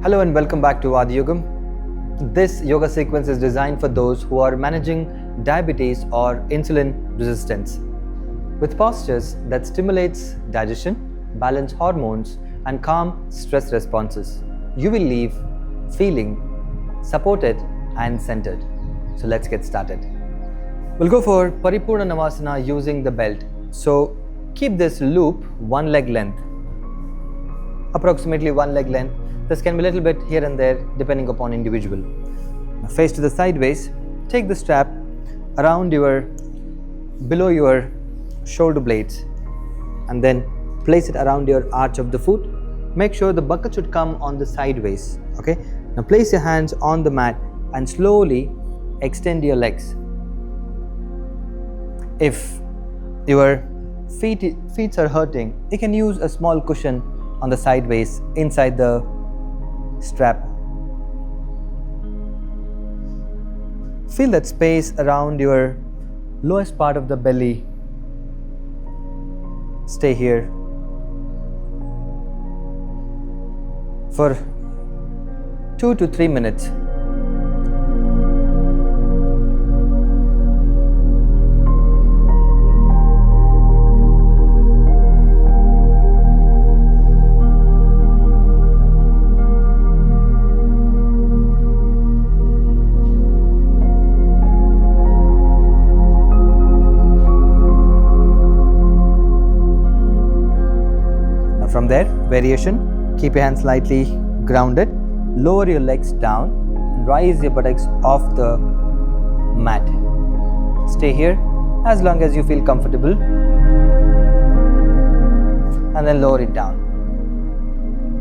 Hello and welcome back to Adiyogam. This yoga sequence is designed for those who are managing diabetes or insulin resistance. With postures that stimulates digestion, balance hormones and calm stress responses, you will leave feeling supported and centered. So let's get started. We'll go for Paripura Navasana using the belt. So keep this loop one leg length, approximately one leg length. This can be a little bit here and there depending upon individual. Now face to the sideways, take the strap around below your shoulder blades and then place it around your arch of the foot. Make sure the buckle should come on the sideways. Okay. Now place your hands on the mat and slowly extend your legs. If your feet are hurting, you can use a small cushion on the sideways inside the strap. Feel that space around your lowest part of the belly. Stay here for 2 to 3 minutes. From there, variation, keep your hands slightly grounded, lower your legs down and rise your buttocks off the mat. Stay here as long as you feel comfortable and then lower it down.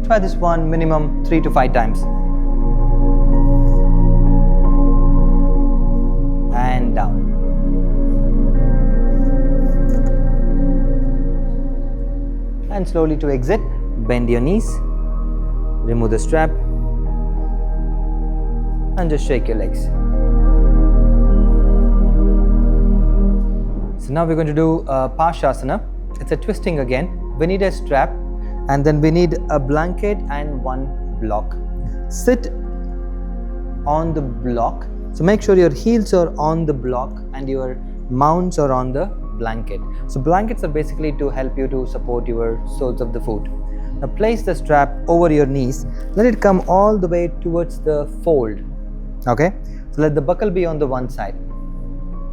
Try this one minimum 3 to 5 times. And down. And slowly to exit, bend your knees, remove the strap and just shake your legs. So now we're going to do Pashva. It's a twisting again. We need a strap and then we need a blanket and one block. Sit on the block. So make sure your heels are on the block and your mounts are on the blanket. So blankets are basically to help you to support your soles of the foot. Now place the strap over your knees. Let it come all the way towards the fold. Okay. So let the buckle be on the one side.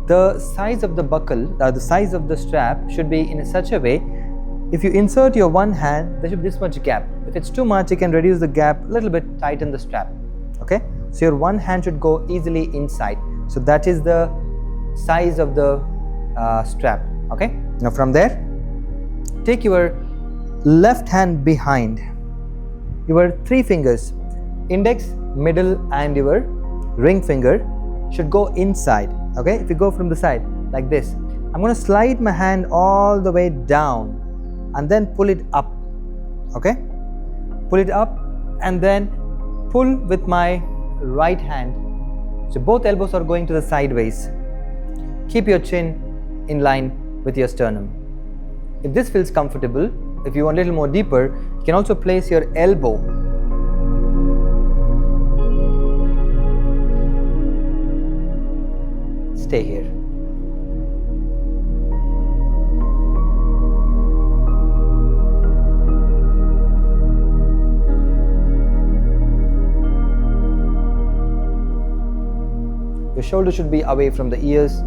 The size of the buckle, the size of the strap should be in such a way. If you insert your one hand, there should be this much gap. If it's too much, you can reduce the gap a little bit, tighten the strap. Okay. So your one hand should go easily inside. So that is the size of the strap. Okay. Now from there, take your left hand behind. Your 3 fingers, index, middle and your ring finger should go inside. Okay. If you go from the side like this, I'm going to slide my hand all the way down and then pull it up. Okay. Pull it up and then pull with my right hand. So both elbows are going to the sideways. Keep your chin in line with your sternum. If this feels comfortable, if you want a little more deeper, you can also place your elbow stay here. Your shoulder should be away from the ears.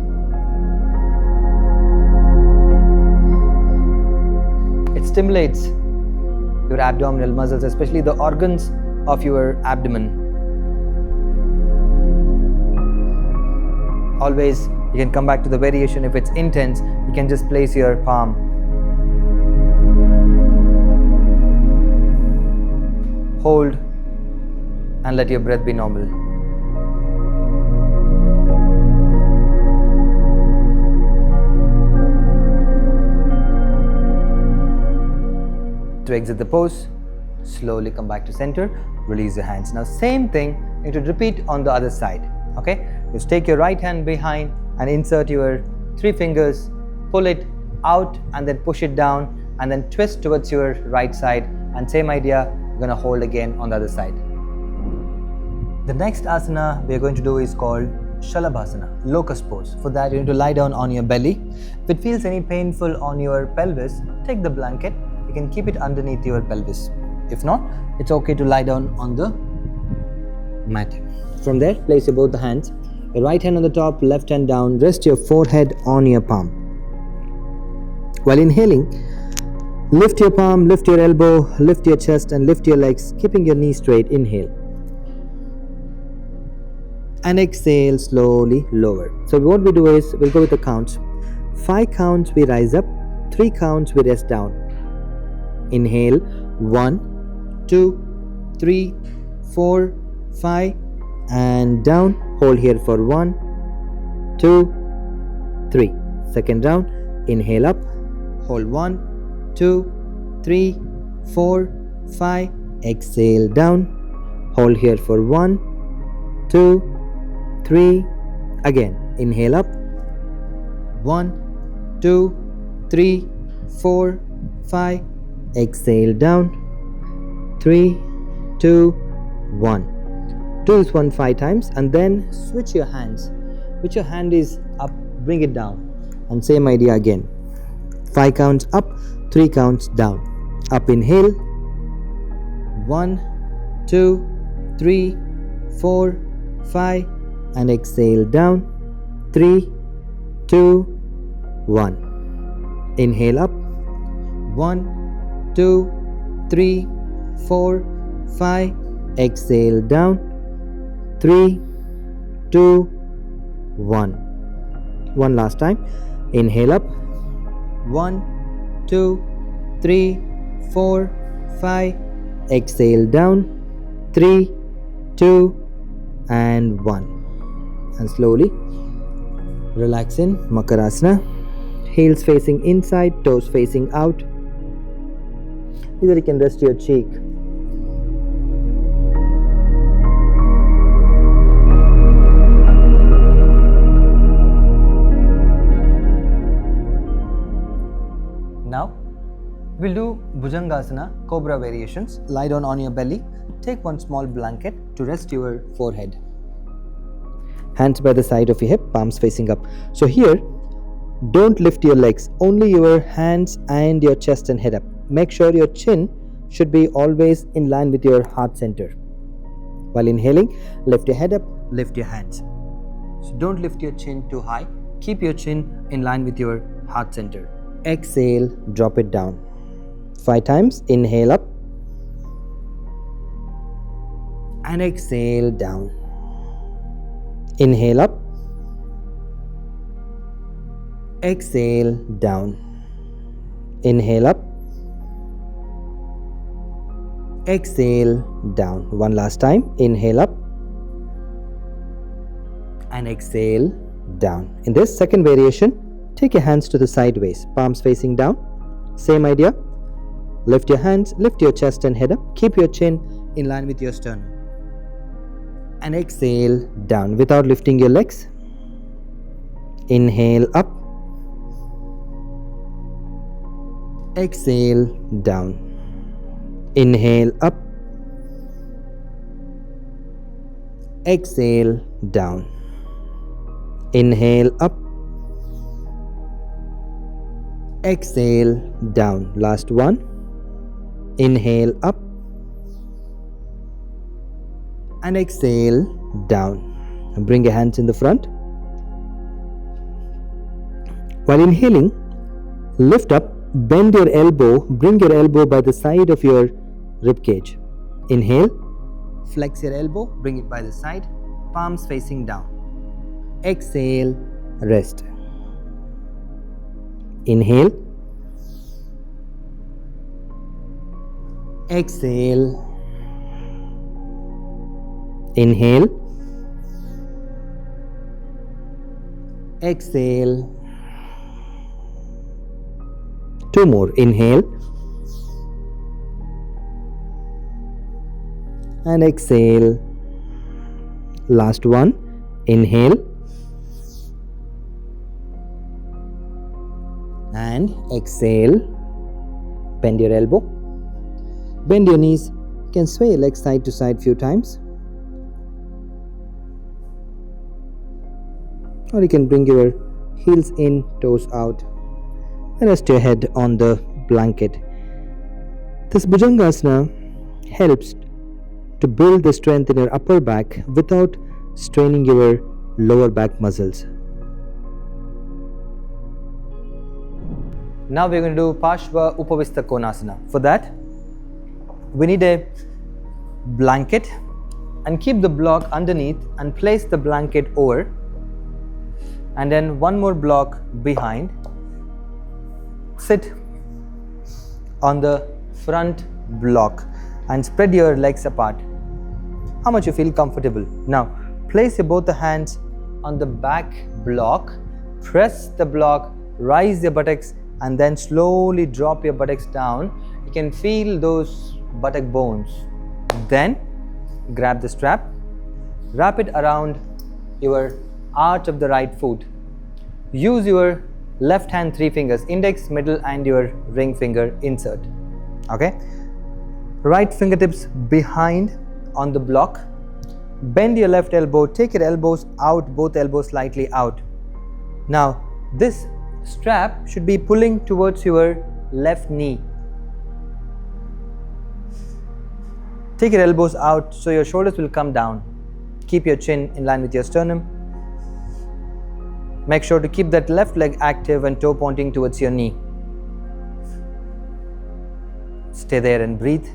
Stimulates your abdominal muscles, especially the organs of your abdomen. Always, you can come back to the variation. If it's intense, you can just place your palm. Hold and let your breath be normal. To exit the pose, slowly come back to center, release your hands. Now same thing, you need to repeat on the other side. Okay, just take your right hand behind and insert your 3 fingers, pull it out and then push it down and then twist towards your right side, and same idea, you're going to hold again on the other side. The next asana we are going to do is called Shalabasana Locus pose. For that, you need to lie down on your belly. If it feels any painful on your pelvis, take the blanket. You can keep it underneath your pelvis. If not, it's okay to lie down on the mat. From there, place your both the hands. Your right hand on the top, left hand down. Rest your forehead on your palm. While inhaling, lift your palm, lift your elbow, lift your chest and lift your legs, keeping your knees straight. Inhale. And exhale, slowly lower. So what we do is, we'll go with the counts. 5 counts we rise up, 3 counts we rest down. Inhale, 1, 2, 3, 4, 5, and down. Hold here for 1, 2, 3. Second round, inhale up, hold 1, 2, 3, 4, 5, exhale down. Hold here for 1, 2, 3, again, inhale up, 1, 2, 3, 4, 5, exhale down, 3, 2, 1. Do this one 5 times and then switch your hands. Which your hand is up, bring it down. And same idea again. 5 counts up, 3 counts down. Up, inhale, 1, 2, 3, 4, 5, and exhale down, 3, 2, 1. Inhale up, 1, 2, 3, 4, 5, exhale down, 3, 2, 1. One last time, inhale up, 1, 2, 3, 4, 5, exhale down, 3, 2, and 1. And slowly relax in Makarasana. Heels facing inside, toes facing out. Either you can rest your cheek. Now we'll do Bhujangasana, Cobra variations. Lie down on your belly. Take one small blanket to rest your forehead. Hands by the side of your hip, palms facing up. So here, don't lift your legs, only your hands and your chest and head up. Make sure your chin should be always in line with your heart center. While inhaling, lift your head up, lift your hands. So don't lift your chin too high. Keep your chin in line with your heart center. Exhale, drop it down. 5 times, inhale up. And exhale down. Inhale up, exhale down, inhale up, exhale down. One last time, inhale up and exhale down. In this second variation, take your hands to the sideways, palms facing down. Same idea, lift your hands, lift your chest and head up, keep your chin in line with your sternum. And exhale down without lifting your legs. Inhale up. Exhale down. Inhale up. Exhale down. Inhale up. Exhale down. Last one. Inhale up. And exhale down. And bring your hands in the front. While inhaling, lift up, bend your elbow, bring your elbow by the side of your rib cage. Inhale, flex your elbow, bring it by the side, palms facing down. Exhale, rest. Inhale, exhale. Inhale, exhale. 2 more. Inhale and exhale. Last one. Inhale and exhale. Bend your elbow, bend your knees. You can sway your legs side to side few times. or you can bring your heels in, toes out, and rest your head on the blanket. This Bhujangasana helps to build the strength in your upper back without straining your lower back muscles. Now we're going to do Pashva Upasana. For that, we need a blanket and keep the block underneath and place the blanket over, and then one more block behind. Sit on the front block and spread your legs apart. How much you feel comfortable. Now place your both the hands on the back block, press the block, rise your buttocks, and then slowly drop your buttocks down. You can feel those buttock bones. Then grab the strap, wrap it around your arch of the right foot. Use your left hand 3 fingers, index, middle, and your ring finger, insert. Okay? Right fingertips behind on the block. Bend your left elbow, take your elbows out, both elbows slightly out. Now, this strap should be pulling towards your left knee. Take your elbows out so your shoulders will come down. Keep your chin in line with your sternum. Make sure to keep that left leg active and toe pointing towards your knee. Stay there and breathe.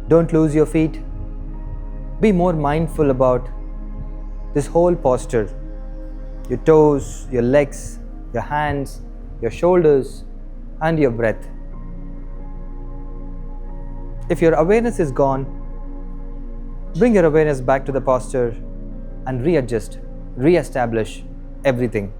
Don't lose your feet. Be more mindful about this whole posture. Your toes, your legs, your hands, your shoulders, and your breath. If your awareness is gone, bring your awareness back to the posture and readjust, re-establish everything.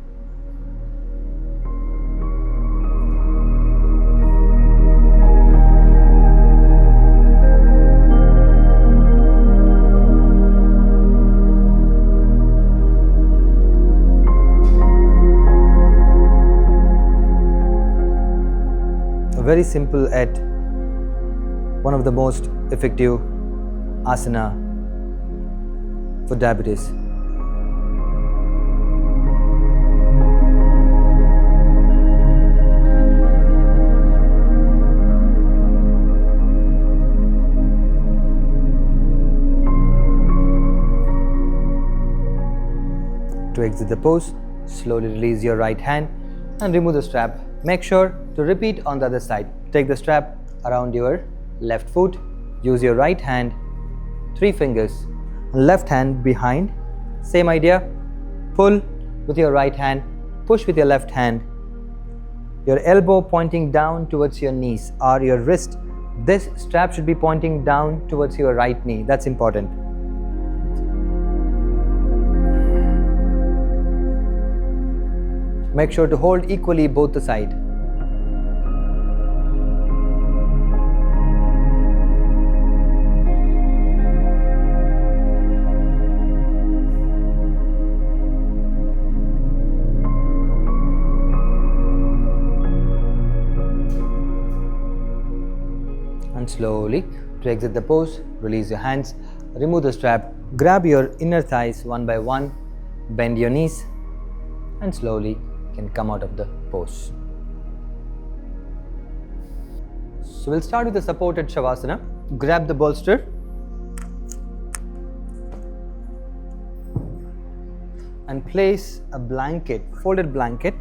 Very simple yet one of the most effective asana for diabetes. To exit the pose, slowly release your right hand and remove the strap. Make sure to repeat on the other side. Take the strap around your left foot. Use your right hand, 3 fingers, left hand behind. Same idea. Pull with your right hand, push with your left hand. Your elbow pointing down towards your knees or your wrist. This strap should be pointing down towards your right knee. That's important. Make sure to hold equally both the side. And slowly, to exit the pose, release your hands, remove the strap, grab your inner thighs one by one, bend your knees, and slowly can come out of the pose. So we'll start with the supported Chavasana. Grab the bolster and place a blanket, folded blanket,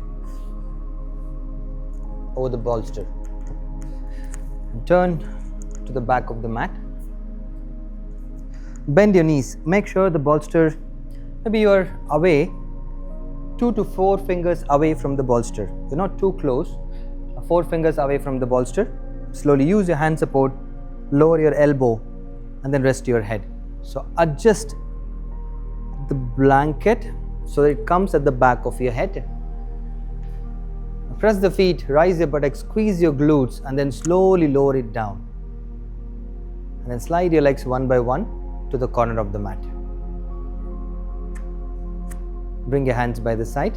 over the bolster. And turn to the back of the mat. Bend your knees. Make sure the bolster, maybe you're away 2 to 4 fingers away from the bolster. You're not too close. 4 fingers away from the bolster. Slowly use your hand support, lower your elbow, and then rest your head. So adjust the blanket so that it comes at the back of your head. Press the feet, rise your buttocks, squeeze your glutes, and then slowly lower it down. And then slide your legs one by one to the corner of the mat. Bring your hands by the side.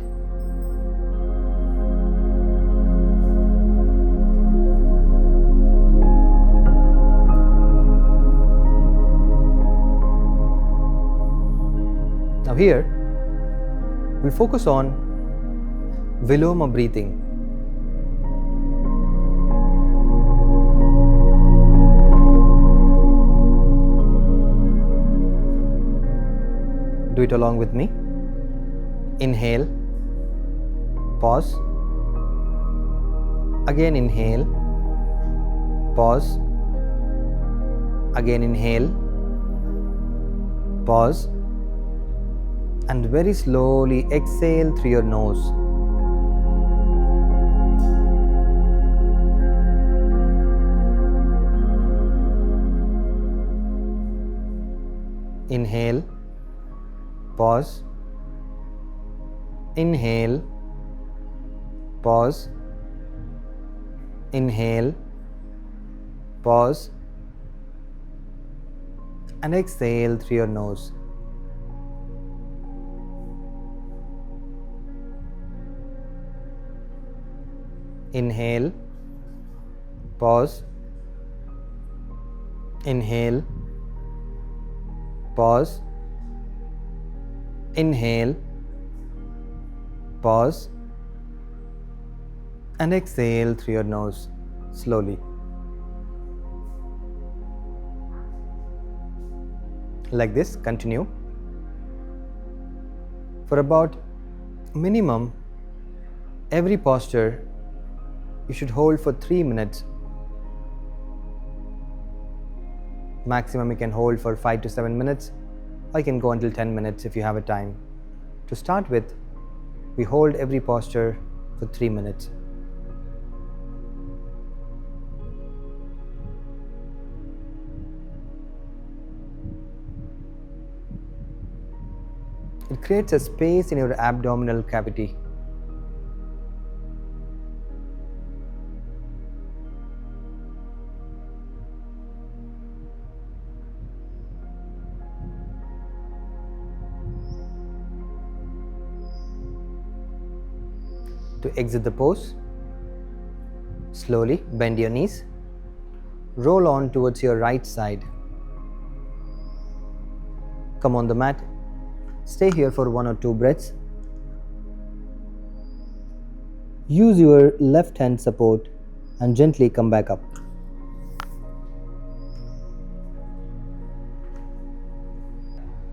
Now here, we'll focus on Viloma breathing. Do it along with me. Inhale, pause. Again inhale, pause. Again inhale, pause. And very slowly exhale through your nose. Inhale, pause. Inhale, pause. Inhale, pause. And exhale through your nose. Inhale, pause. Inhale, pause. Inhale, pause. And exhale through your nose slowly. Like this, continue for about minimum every posture you should hold for 3 minutes. Maximum you can hold for 5 to 7 minutes, or you can go until 10 minutes if you have a time. To start with, we hold every posture for 3 minutes. It creates a space in your abdominal cavity. To exit the pose, slowly bend your knees, roll on towards your right side. Come on the mat, stay here for 1 or 2 breaths. Use your left hand support and gently come back up.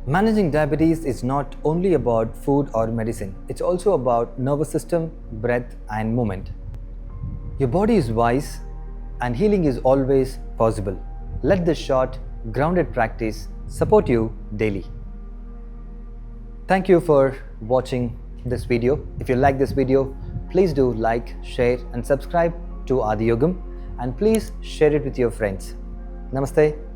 Managing diabetes is not only about food or medicine, it's also about nervous system, breath and movement. Your body is wise and healing is always possible. Let this short, grounded practice support you daily. Thank you for watching this video. If you like this video, please do like, share and subscribe to Adiyogam, and please share it with your friends. Namaste.